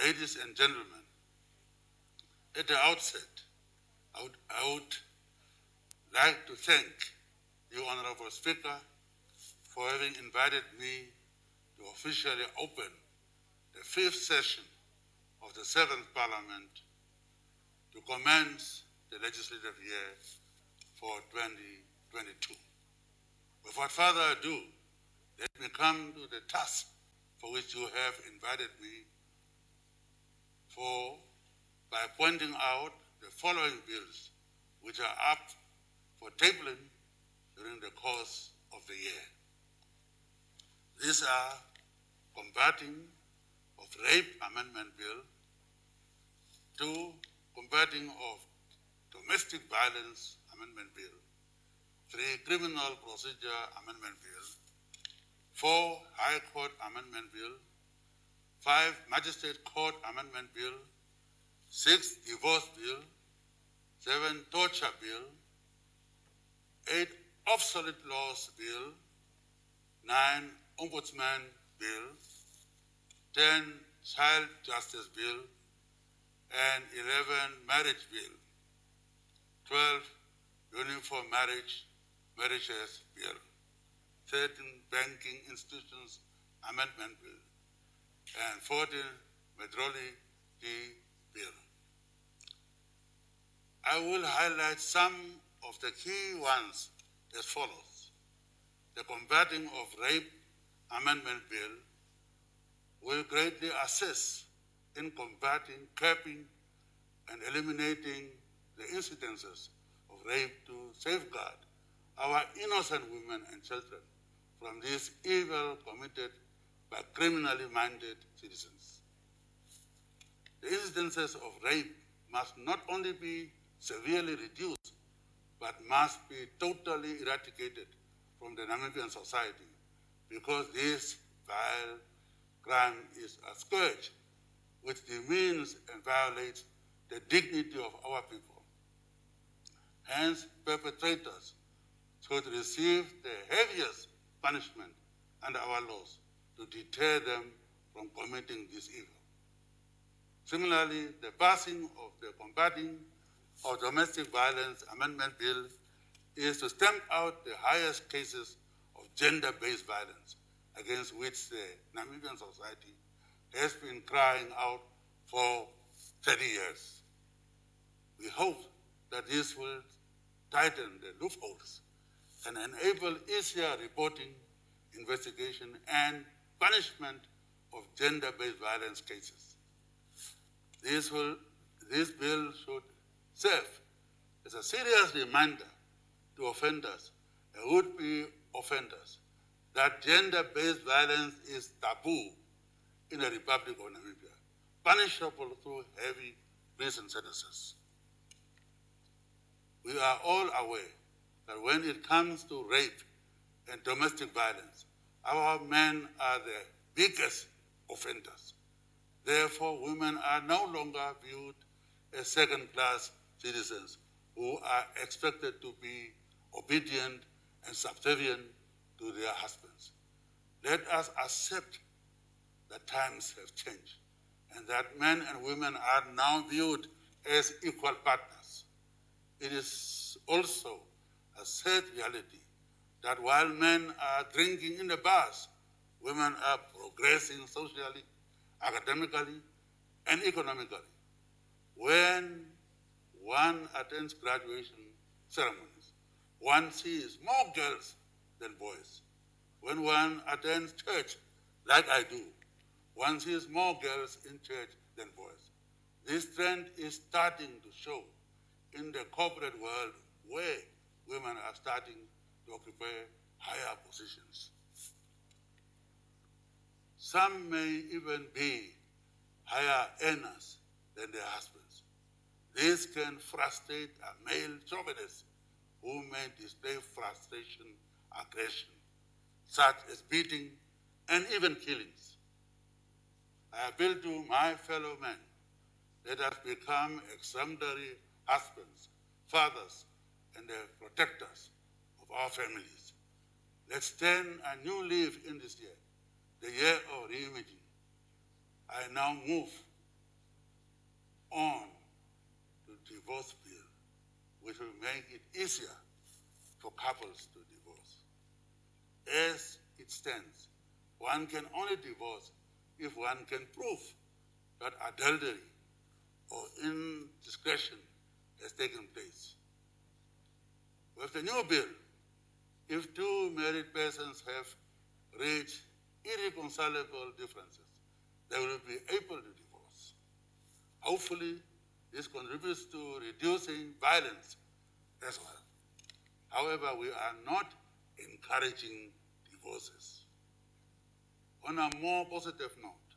ladies and gentlemen, at the outset, I would like to thank you, Honorable Speaker, for having invited me to officially open the fifth session of the seventh Parliament to commence the legislative year for 2022. Without further ado, let me come to the task for which you have invited me by pointing out the following bills which are up for tabling during the course of the year. These are Combating of Rape Amendment Bill, 2. Combating of Domestic Violence Amendment Bill, 3. Criminal Procedure Amendment Bill, 4. High Court Amendment Bill, 5. Magistrate Court Amendment Bill, 6. Divorce Bill, 7. Torture Bill, 8. Obsolete Laws Bill, 9. Ombudsman Bill, 10. Child Justice Bill, and 11. Marriage Bill, 12. Uniform Marriages Bill, 13. Banking Institutions Amendment Bill, and 14. Metrology Bill. I will highlight some of the key ones as follows. The Combating of Rape Amendment Bill will greatly assist in combating, capping, and eliminating the incidences of rape to safeguard our innocent women and children from this evil committed by criminally minded citizens. The incidences of rape must not only be severely reduced, but must be totally eradicated from the Namibian society, because this vile crime is a scourge which demeans and violates the dignity of our people. Hence, perpetrators should receive the heaviest punishment under our laws to deter them from committing this evil. Similarly, the passing of the Combating of Domestic Violence Amendment Bill is to stamp out the highest cases of gender-based violence against which the Namibian society has been crying out for 30 years. We hope that this will tighten the loopholes and enable easier reporting, investigation, and punishment of gender-based violence cases. This bill should serve as a serious reminder to offenders and would-be offenders that gender-based violence is taboo in the Republic of Namibia, punishable through heavy prison sentences. We are all aware that when it comes to rape and domestic violence, our men are the biggest offenders. Therefore, women are no longer viewed as second-class citizens who are expected to be obedient and subservient to their husbands. Let us accept that times have changed and that men and women are now viewed as equal partners. It is also a sad reality that while men are drinking in the bars, women are progressing socially, academically, and economically. When one attends graduation ceremonies, one sees more girls than boys. When one attends church, like I do, one sees more girls in church than boys. This trend is starting to show in the corporate world where women are starting to occupy higher positions. Some may even be higher earners than their husbands. This can frustrate a male chauvinist who may display frustration, aggression, such as beating and even killings. I appeal to my fellow men, let us become exemplary husbands, fathers, and the protectors of our families. Let's turn a new leaf in this year, the year of reimaging. I now move on to divorce bill, which will make it easier for couples to divorce. As it stands, one can only divorce if one can prove that adultery or indiscretion has taken place. With the new bill, if two married persons have reached irreconcilable differences, they will be able to divorce. Hopefully, this contributes to reducing violence as well. However, we are not encouraging divorces. On a more positive note,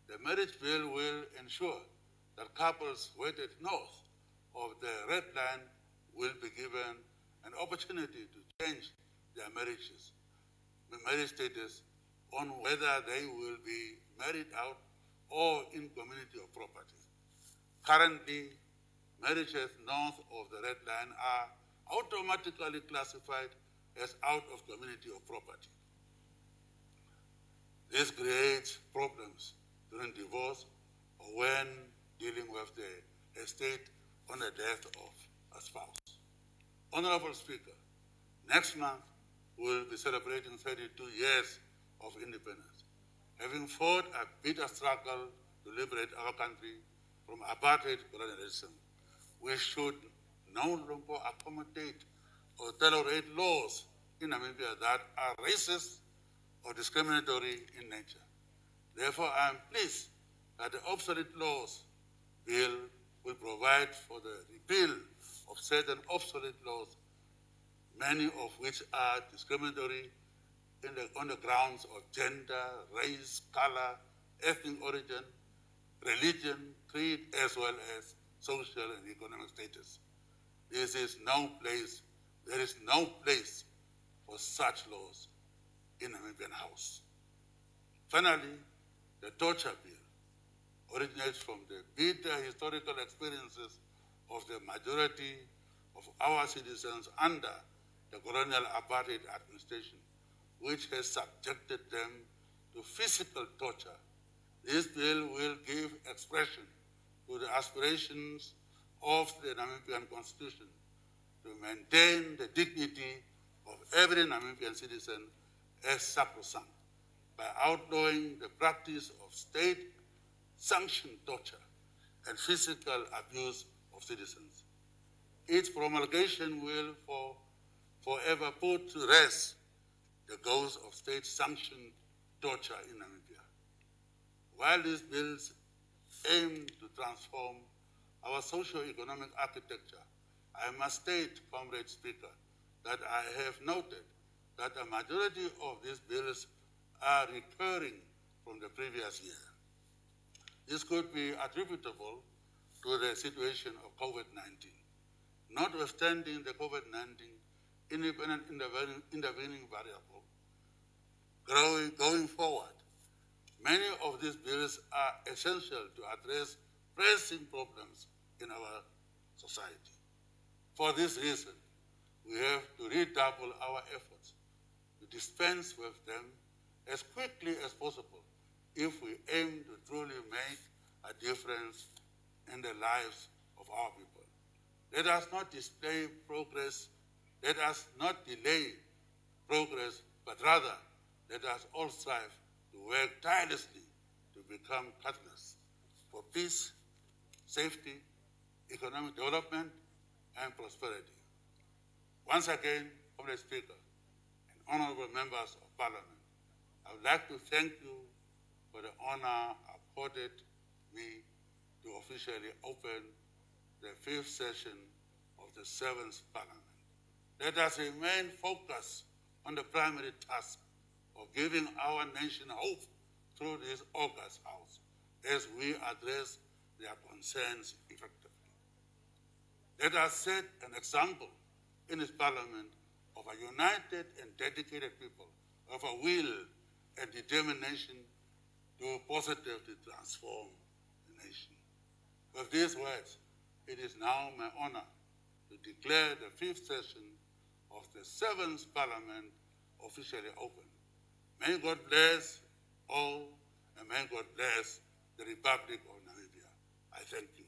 the marriage bill will ensure that couples weighted north of the red line will be given an opportunity to change their marriage status on whether they will be married out or in community of property. Currently, marriages north of the red line are automatically classified as out of community of property. This creates problems during divorce or when dealing with the estate on the death of a spouse. Honorable Speaker, next month we'll be celebrating 32 years of independence. Having fought a bitter struggle to liberate our country from apartheid colonialism, we should no longer accommodate or tolerate laws in Namibia that are racist or discriminatory in nature. Therefore, I am pleased that the obsolete laws bill will provide for the repeal of certain obsolete laws, many of which are discriminatory on the grounds of gender, race, color, ethnic origin, religion, creed, as well as social and economic status. There is no place for such laws in the Namibian House. Finally, the torture bill originates from the bitter historical experiences of the majority of our citizens under the colonial apartheid administration, which has subjected them to physical torture. This bill will give expression to the aspirations of the Namibian Constitution to maintain the dignity of every Namibian citizen as sacrosanct by outlawing the practice of state-sanctioned torture and physical abuse of citizens. Its promulgation will forever put to rest the ghost of state-sanctioned torture in Namibia. While these bills aim to transform our socio-economic architecture, I must state, Comrade Speaker, that I have noted that a majority of these bills are recurring from the previous year. This could be attributable to the situation of COVID-19. Notwithstanding the COVID-19 independent intervening variable, going forward, many of these bills are essential to address pressing problems in our society. For this reason, we have to redouble our efforts to dispense with them as quickly as possible if we aim to truly make a difference in the lives of our people. Let us not display progress, let us not delay progress, but rather let us all strive to work tirelessly to become partners for peace, safety, economic development, and prosperity. Once again, Comrade Speaker and honorable members of Parliament, I would like to thank you for the honor accorded me to officially open the 5th session of the 7th Parliament. Let us remain focused on the primary task of giving our nation hope through this august House as we address their concerns effectively. Let us set an example in this Parliament of a united and dedicated people, of a will and determination to positively transform the nation. With these words, it is now my honor to declare the 5th session of the 7th Parliament officially open. May God bless all, and may God bless the Republic of Namibia. I thank you.